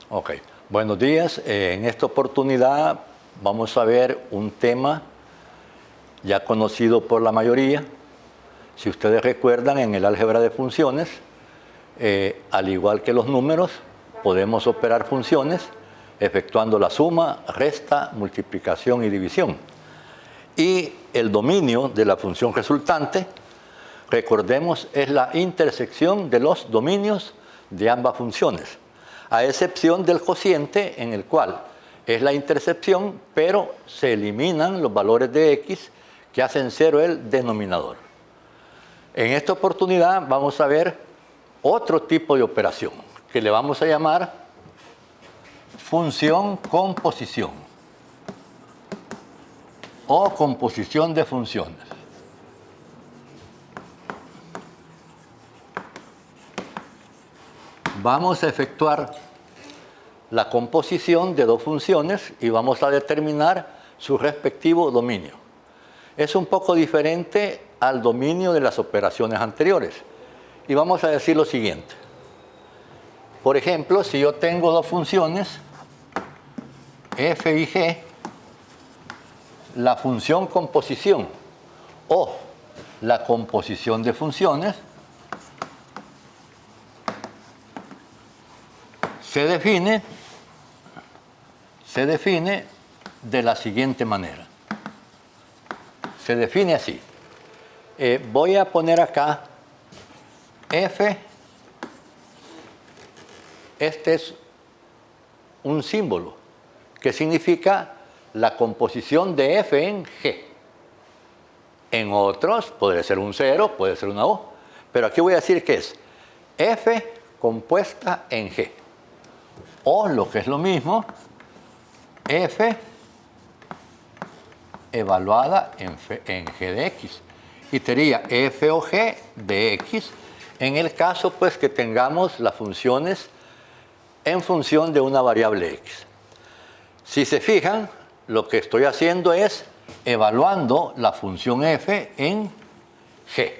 Ok, buenos días. En esta oportunidad vamos a ver un tema ya conocido por la mayoría. Si ustedes recuerdan, en el álgebra de funciones, al igual que los números, podemos operar funciones efectuando la suma, resta, multiplicación y división. Y el dominio de la función resultante, recordemos, es la intersección de los dominios de ambas funciones, a excepción del cociente, en el cual es la intersección, pero se eliminan los valores de x que hacen cero el denominador. En esta oportunidad vamos a ver otro tipo de operación, que le vamos a llamar función composición o composición de funciones. Vamos a efectuar la composición de dos funciones y vamos a determinar su respectivo dominio. Es un poco diferente al dominio de las operaciones anteriores. Y vamos a decir lo siguiente. Por ejemplo, si yo tengo dos funciones, f y g, la función composición o la composición de funciones se define de la siguiente manera. Se define así. Voy a poner acá f. Este es un símbolo que significa la composición de f en g. En otros podría ser un 0, puede ser una O, pero aquí voy a decir que es f compuesta en g. O, lo que es lo mismo, f evaluada en g de x. Y sería f o g de x en el caso pues que tengamos las funciones en función de una variable x. Si se fijan, lo que estoy haciendo es evaluando la función f en g.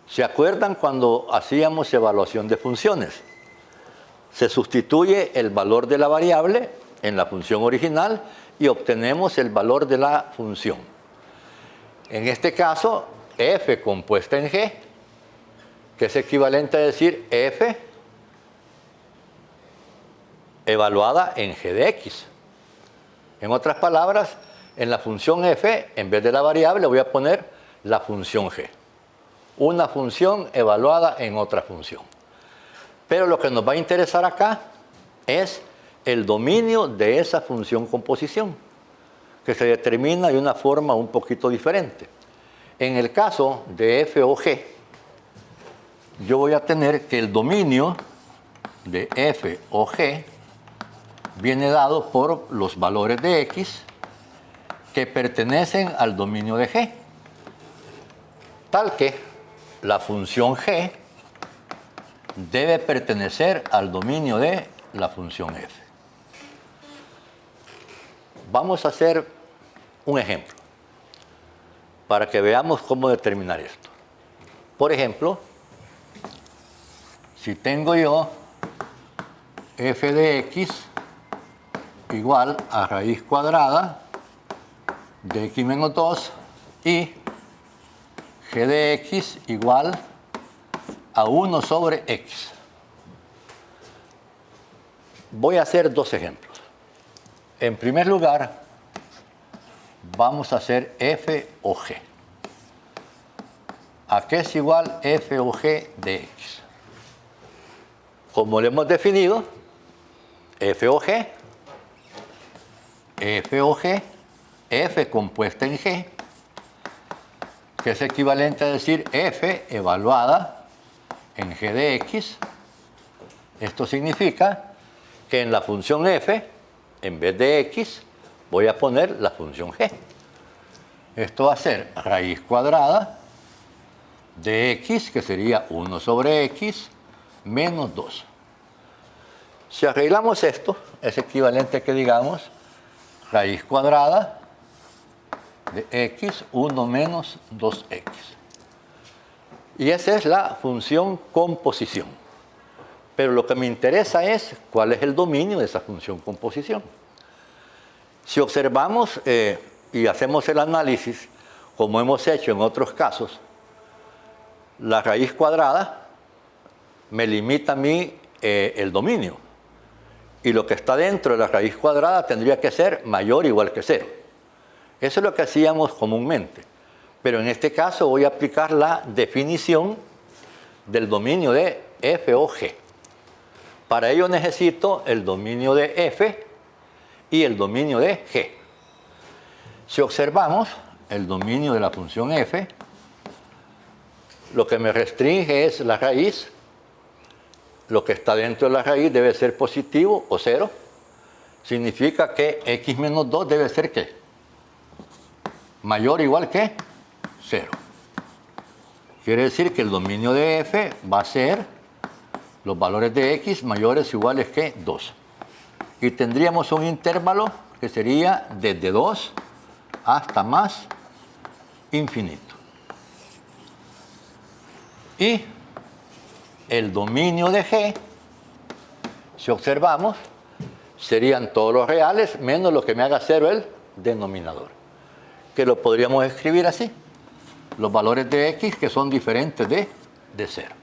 ¿Se acuerdan cuando hacíamos evaluación de funciones? Se sustituye el valor de la variable en la función original y obtenemos el valor de la función. En este caso, f compuesta en g, que es equivalente a decir f evaluada en g de x. En otras palabras, en la función f, en vez de la variable, voy a poner la función g. Una función evaluada en otra función. Pero lo que nos va a interesar acá es el dominio de esa función composición, que se determina de una forma un poquito diferente. En el caso de f o g, yo voy a tener que el dominio de f o g viene dado por los valores de x que pertenecen al dominio de g, tal que la función g debe pertenecer al dominio de la función f. Vamos a hacer un ejemplo para que veamos cómo determinar esto. Por ejemplo, si tengo yo f de x igual a raíz cuadrada de x menos 2 y g de x igual a 1 sobre x. Voy a hacer dos ejemplos. En primer lugar, vamos a hacer f o g. ¿A qué es igual f o g de x? Como lo hemos definido, f o g, f compuesta en g, que es equivalente a decir f evaluada en g de x. Esto significa que en la función f, en vez de x, voy a poner la función g. Esto va a ser raíz cuadrada de x, que sería 1 sobre x, menos 2. Si arreglamos esto, es equivalente a que digamos raíz cuadrada de x, 1 menos 2x. Y esa es la función composición. Pero lo que me interesa es cuál es el dominio de esa función composición. Si observamos y hacemos el análisis, como hemos hecho en otros casos, la raíz cuadrada me limita a mí el dominio. Y lo que está dentro de la raíz cuadrada tendría que ser mayor o igual que 0. Eso es lo que hacíamos comúnmente. Pero en este caso voy a aplicar la definición del dominio de f o g. Para ello necesito el dominio de f y el dominio de g. Si observamos el dominio de la función f, lo que me restringe es la raíz. Lo que está dentro de la raíz debe ser positivo o 0. Significa que x menos 2 debe ser ¿qué? Mayor o igual que 0. Quiere decir que el dominio de f va a ser los valores de x mayores o iguales que 2. Y tendríamos un intervalo que sería desde 2 hasta más infinito. Y el dominio de g, si observamos, serían todos los reales menos lo que me haga 0 el denominador. Que lo podríamos escribir así. Los valores de x que son diferentes de 0.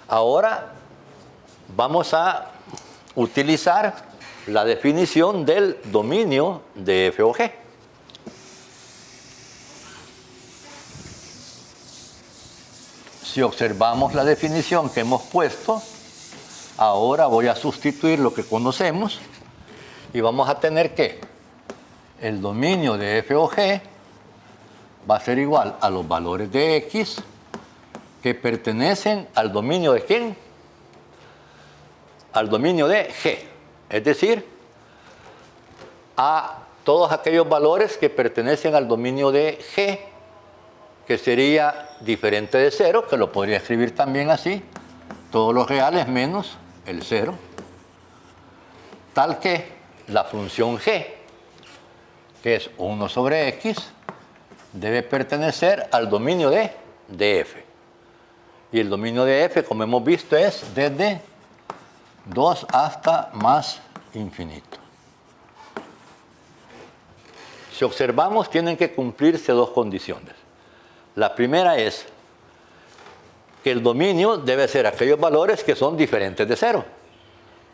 Ahora vamos a utilizar la definición del dominio de f o g. Si observamos la definición que hemos puesto, ahora voy a sustituir lo que conocemos y vamos a tener que el dominio de f o g va a ser igual a los valores de x que pertenecen al dominio de ¿quién? Al dominio de g. Es decir, a todos aquellos valores que pertenecen al dominio de g, que sería diferente de 0, que lo podría escribir también así, todos los reales menos el 0, tal que la función g, que es 1 sobre x, debe pertenecer al dominio de f. Y el dominio de f, como hemos visto, es desde 2 hasta más infinito. Si observamos, tienen que cumplirse dos condiciones. La primera es que el dominio debe ser aquellos valores que son diferentes de 0.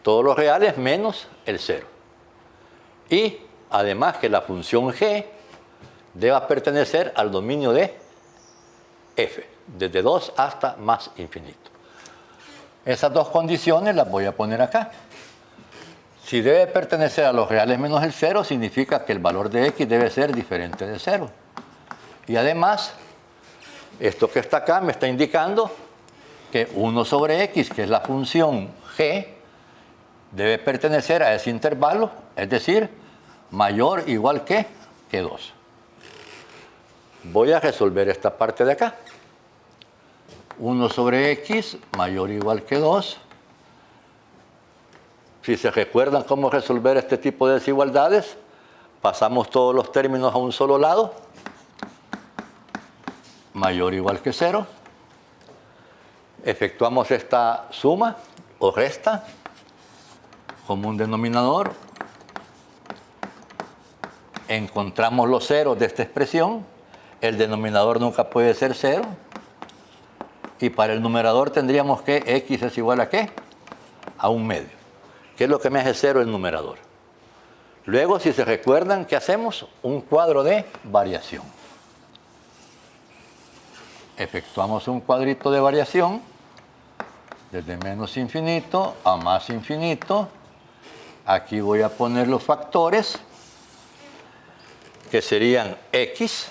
Todos los reales menos el 0. Y además que la función g deba pertenecer al dominio de f, desde 2 hasta más infinito. Esas dos condiciones las voy a poner acá. Si debe pertenecer a los reales menos el 0, significa que el valor de x debe ser diferente de 0. Y además, esto que está acá me está indicando que 1 sobre x, que es la función g, debe pertenecer a ese intervalo, es decir, mayor o igual que 2. Voy a resolver esta parte de acá. 1 sobre x mayor o igual que 2. Si se recuerdan cómo resolver este tipo de desigualdades, pasamos todos los términos a un solo lado. Mayor o igual que 0. Efectuamos esta suma o resta como un denominador. Encontramos los ceros de esta expresión. El denominador nunca puede ser 0. Y para el numerador tendríamos que x es igual a ¿qué? A 1/2. ¿Qué es lo que me hace 0 el numerador? Luego, si se recuerdan, ¿qué hacemos? Un cuadro de variación. Efectuamos un cuadrito de variación desde menos infinito a más infinito. Aquí voy a poner los factores, que serían x,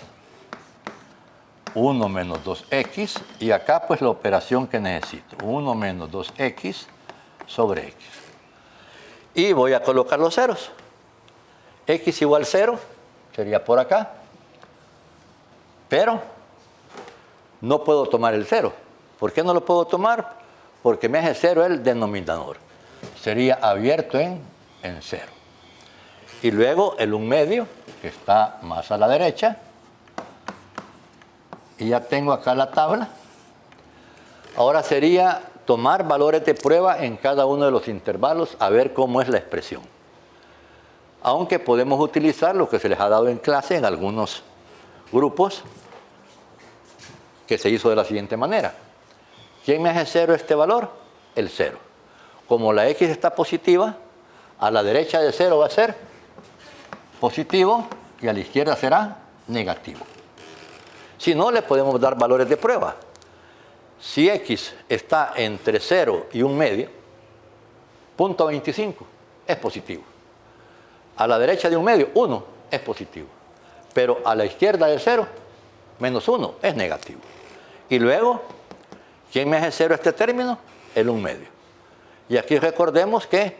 1 menos 2x, y acá pues la operación que necesito, 1 menos 2x sobre x. Y voy a colocar los ceros. X igual 0, sería por acá, pero no puedo tomar el 0. ¿Por qué no lo puedo tomar? Porque me hace 0 el denominador. Sería abierto en 0. Y luego el 1/2, que está más a la derecha. Y ya tengo acá la tabla. Ahora sería tomar valores de prueba en cada uno de los intervalos a ver cómo es la expresión. Aunque podemos utilizar lo que se les ha dado en clase en algunos grupos, que se hizo de la siguiente manera. ¿Quién me hace cero este valor? El 0. Como la x está positiva, a la derecha de 0 va a ser positivo y a la izquierda será negativo. Si no, le podemos dar valores de prueba. Si x está entre 0 y 1 medio, punto 25 es positivo. A la derecha de 1 medio, 1 es positivo. Pero a la izquierda de 0, menos 1 es negativo. Y luego, ¿quién me hace 0 este término? El 1 medio. Y aquí recordemos que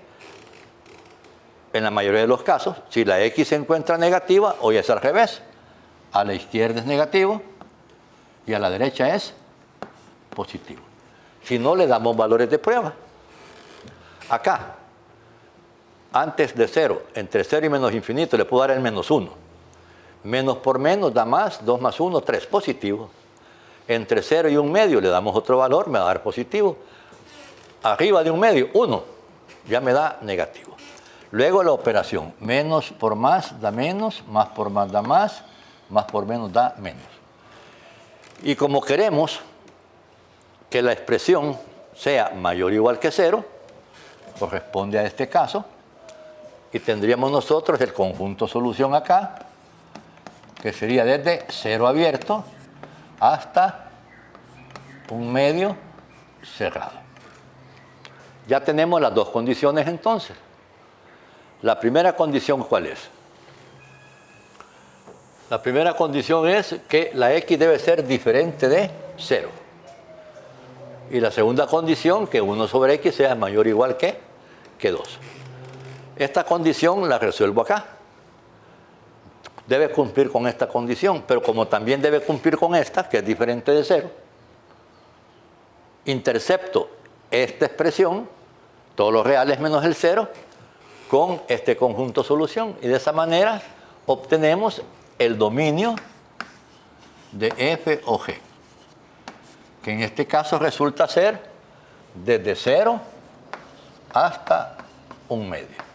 en la mayoría de los casos, si la x se encuentra negativa, hoy es al revés. A la izquierda es negativo y a la derecha es positivo. Si no, le damos valores de prueba. Acá, antes de 0, entre 0 y menos infinito, le puedo dar el menos 1. Menos por menos da más, 2 más 1, 3, positivo. Entre 0 y 1 medio le damos otro valor, me va a dar positivo. Arriba de 1 medio, 1, ya me da negativo. Luego la operación, menos por más da menos, más por más da más por menos da menos. Y como queremos que la expresión sea mayor o igual que 0, corresponde a este caso, y tendríamos nosotros el conjunto solución acá, que sería desde 0 abierto hasta 1 medio cerrado. Ya tenemos las dos condiciones entonces. La primera condición, ¿cuál es? La primera condición es que la x debe ser diferente de 0. Y la segunda condición, que 1 sobre x sea mayor o igual que 2. Esta condición la resuelvo acá. Debe cumplir con esta condición, pero como también debe cumplir con esta, que es diferente de 0, intercepto esta expresión, todos los reales menos el 0, con este conjunto solución. Y de esa manera obtenemos el dominio de f o g, que en este caso resulta ser desde 0 hasta 1 medio.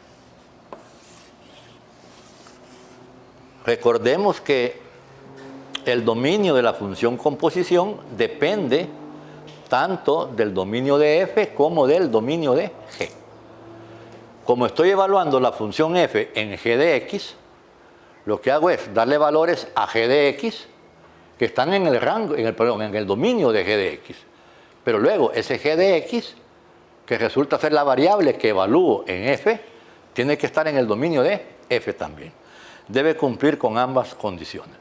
Recordemos que el dominio de la función composición depende tanto del dominio de f como del dominio de g. Como estoy evaluando la función f en g de x, lo que hago es darle valores a g de x que están en el rango, en el dominio de g de x. Pero luego ese g de x, que resulta ser la variable que evalúo en f, tiene que estar en el dominio de f también. Debe cumplir con ambas condiciones.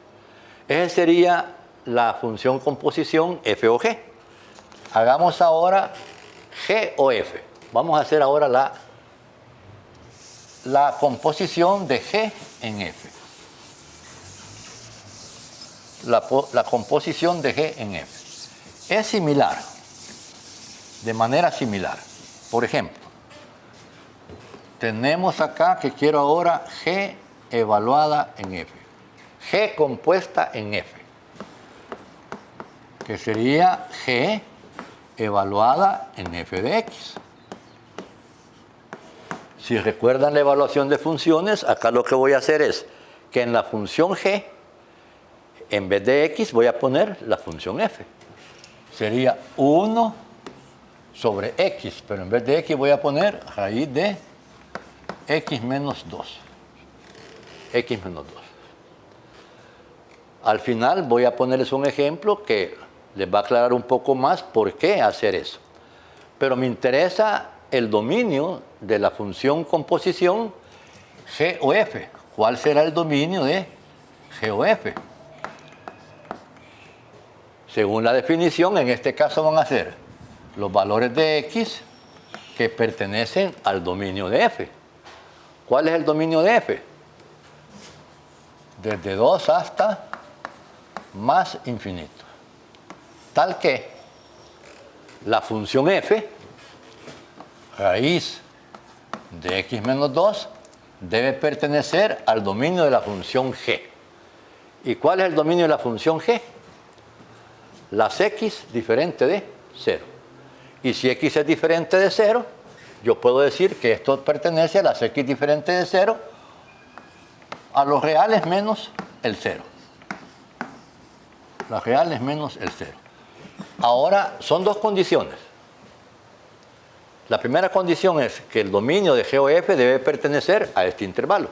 Esa sería la función composición f o g. Hagamos ahora g o f. Vamos a hacer ahora la composición de g en f. La composición de g en f. Es similar, de manera similar. Por ejemplo, tenemos acá que quiero ahora g evaluada en f. G compuesta en f. Que sería g evaluada en f de x. Si recuerdan la evaluación de funciones, acá lo que voy a hacer es que en la función g, en vez de x, voy a poner la función f. Sería 1 sobre x, pero en vez de x voy a poner raíz de x menos 2. X menos 2. Al final voy a ponerles un ejemplo que les va a aclarar un poco más por qué hacer eso. Pero me interesa el dominio de la función composición g o f. ¿Cuál será el dominio de g o f? Según la definición, en este caso van a ser los valores de x que pertenecen al dominio de f. ¿Cuál es el dominio de f? Desde 2 hasta más infinito. Tal que la función f, raíz de x menos 2, debe pertenecer al dominio de la función g. ¿Y cuál es el dominio de la función g? Las x diferente de 0. Y si x es diferente de 0, yo puedo decir que esto pertenece a las x diferentes de 0 a los reales menos el 0. Las reales menos el 0. Ahora, son dos condiciones. La primera condición es que el dominio de G o F debe pertenecer a este intervalo.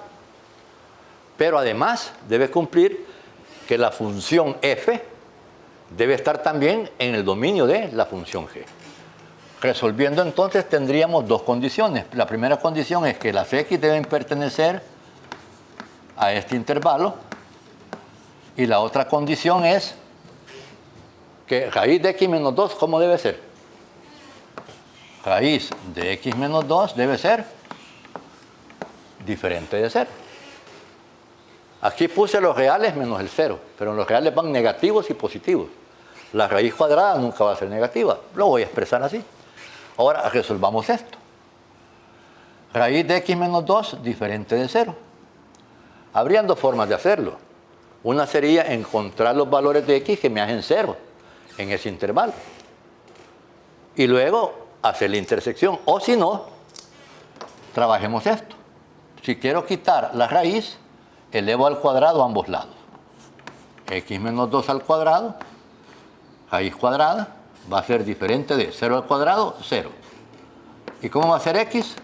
Pero además debe cumplir que la función F debe estar también en el dominio de la función G. Resolviendo entonces tendríamos dos condiciones. La primera condición es que las x deben pertenecer a este intervalo. Y la otra condición es que raíz de x menos 2, ¿cómo debe ser? Raíz de x menos 2 debe ser diferente de 0. Aquí puse los reales menos el 0, pero los reales van negativos y positivos. La raíz cuadrada nunca va a ser negativa. Lo voy a expresar así. Ahora resolvamos esto. Raíz de x menos 2 diferente de 0. Habrían dos formas de hacerlo. Una sería encontrar los valores de x que me hacen 0 en ese intervalo. Y luego hacer la intersección. O si no, trabajemos esto. Si quiero quitar la raíz, elevo al cuadrado a ambos lados. X menos 2 al cuadrado, raíz cuadrada, va a ser diferente de 0 al cuadrado, 0. ¿Y cómo va a ser x?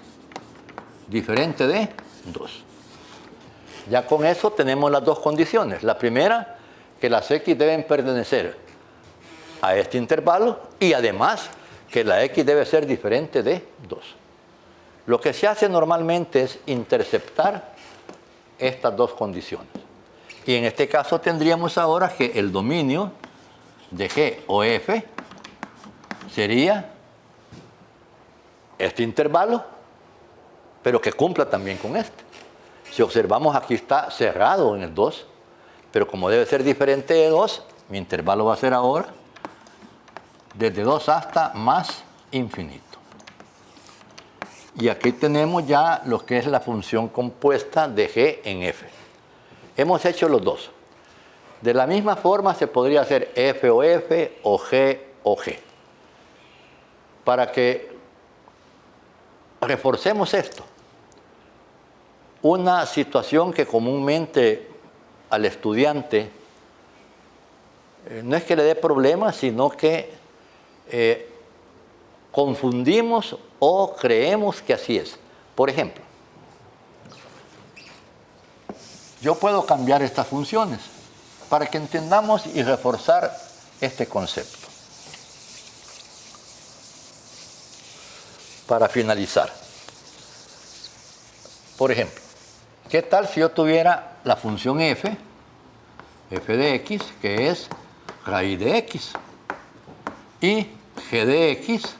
Diferente de 2. Ya con eso tenemos las dos condiciones. La primera, que las x deben pertenecer a este intervalo y además que la x debe ser diferente de 2. Lo que se hace normalmente es interceptar estas dos condiciones. Y en este caso tendríamos ahora que el dominio de G o F sería este intervalo, pero que cumpla también con este. Si observamos, aquí está cerrado en el 2, pero como debe ser diferente de 2, mi intervalo va a ser ahora desde 2 hasta más infinito. Y aquí tenemos ya lo que es la función compuesta de G en F. Hemos hecho los dos. De la misma forma se podría hacer F o F o G o G. Para que reforcemos esto, una situación que comúnmente al estudiante no es que le dé problemas, sino que confundimos o creemos que así es. Por ejemplo, yo puedo cambiar estas funciones para que entendamos y reforzar este concepto. Para finalizar, por ejemplo, ¿qué tal si yo tuviera la función f de x, que es raíz de x, y g de x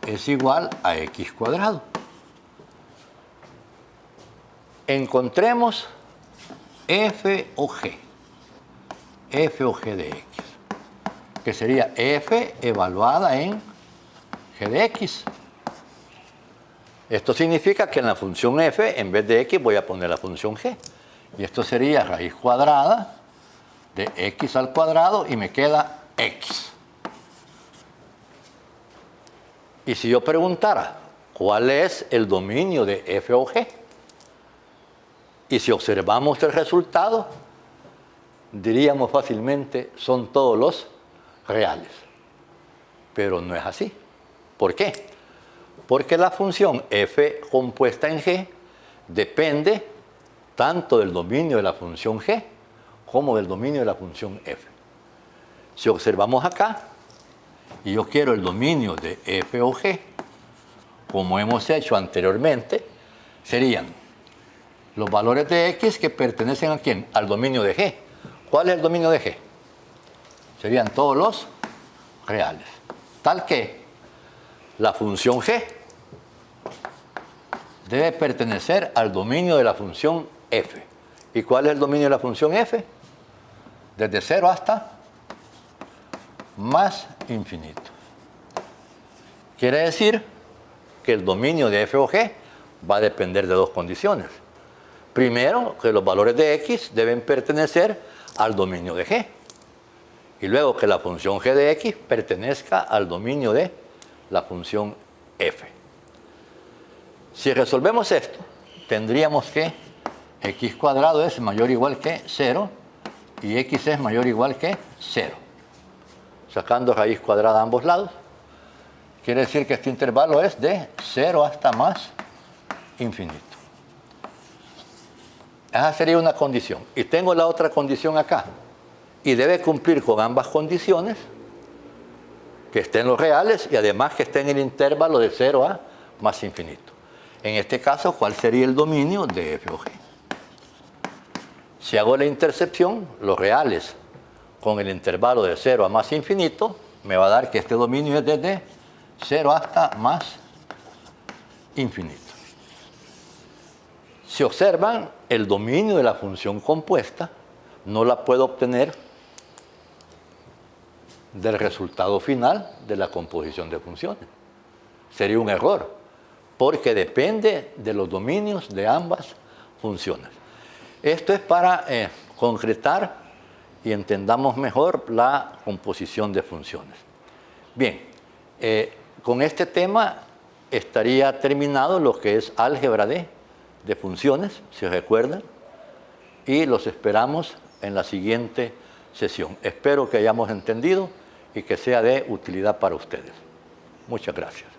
es igual a x cuadrado? Encontremos f o g de x, que sería f evaluada en g de x. Esto significa que en la función f, en vez de x, voy a poner la función g. Y esto sería raíz cuadrada de x al cuadrado y me queda x. Y si yo preguntara, ¿cuál es el dominio de f o g? Y si observamos el resultado, diríamos fácilmente, son todos los reales. Pero no es así. ¿Por qué? Porque la función f compuesta en g depende tanto del dominio de la función g como del dominio de la función f. Si observamos acá, y yo quiero el dominio de f o g, como hemos hecho anteriormente, serían los valores de x que pertenecen ¿a quién? Al dominio de g. ¿Cuál es el dominio de g? Serían todos los reales. Tal que la función g debe pertenecer al dominio de la función f. ¿Y cuál es el dominio de la función f? Desde 0 hasta más infinito. Quiere decir que el dominio de f o g va a depender de dos condiciones. Primero, que los valores de x deben pertenecer al dominio de g. Y luego que la función g de x pertenezca al dominio de la función f. Si resolvemos esto, tendríamos que x cuadrado es mayor o igual que 0 y x es mayor o igual que 0. Sacando raíz cuadrada a ambos lados, quiere decir que este intervalo es de 0 hasta más infinito. Esa sería una condición. Y tengo la otra condición acá. Y debe cumplir con ambas condiciones, que estén los reales y además que esté en el intervalo de 0 a más infinito. En este caso, ¿cuál sería el dominio de f o g? Si hago la intercepción, los reales con el intervalo de 0 a más infinito, me va a dar que este dominio es desde 0 hasta más infinito. Si observan, el dominio de la función compuesta no la puedo obtener del resultado final de la composición de funciones. Sería un error, porque depende de los dominios de ambas funciones. Esto es para concretar y entendamos mejor la composición de funciones. Bien, con este tema estaría terminado lo que es álgebra de funciones, si recuerdan, y los esperamos en la siguiente sesión. Espero que hayamos entendido y que sea de utilidad para ustedes. Muchas gracias.